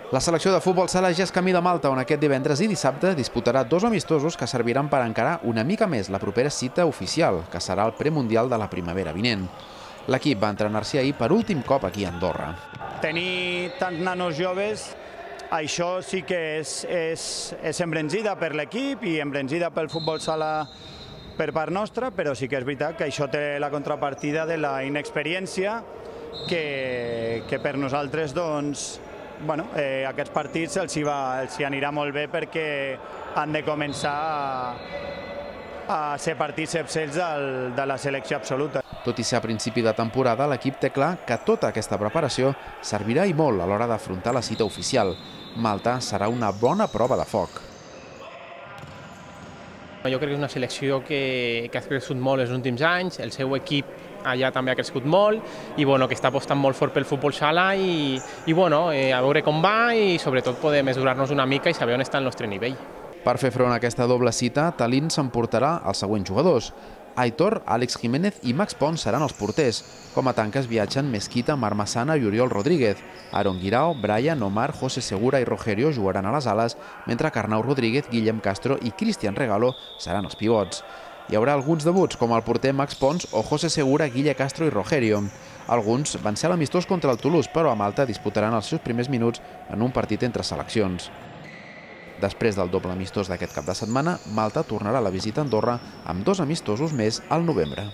La selecció de futbol sala ja és camí de Malta, on aquest divendres i dissabte disputarà 2 amistosos que serviran per encarar una mica més la propera cita oficial, que serà el premundial de la primavera vinent. L'equip va entrenar-s'hi ahir per últim cop aquí a Andorra. Tenir tants nanos joves, això sí que és embranzida per l'equip i embranzida pel futbol sala per part nostra, però sí que és veritat que això té la contrapartida de la inexperiència que per nosaltres, doncs, aquests partits els hi anirà molt bé perquè han de començar a ser partits sepsells de la selecció absoluta. Tot i ser a principi de temporada, l'equip té clar que tota aquesta preparació servirà i molt a l'hora d'afrontar la cita oficial. Malta serà una bona prova de foc. Jo crec que és una selecció que ha crescut molt els últims anys, el seu equip allà també ha crescut molt i que està apostant molt fort pel futbol sala i a veure com va i sobretot poder mesurar-nos una mica i saber on està el nostre nivell. Per fer front a aquesta doble cita, Tallinn s'emportarà els següents jugadors. Aitor, Àlex Jiménez i Max Pons seran els porters. Com a tanques viatgen Mesquita, Marc Massana i Oriol Rodríguez. Aaron Guirao, Brian, Omar, José Segura i Rogerio jugaran a les ales, mentre que Arnau Rodríguez, Guillem Castro i Cristian Regalo seran els pivots. Hi haurà alguns debuts, com el porter Max Pons o José Segura, Guille Castro i Rogerio. Alguns van ser a l'amistós contra el Toulouse, però a Malta disputaran els seus primers minuts en un partit entre seleccions. Després del doble amistós d'aquest cap de setmana, Malta tornarà a la visita a Andorra amb 2 amistosos més al novembre.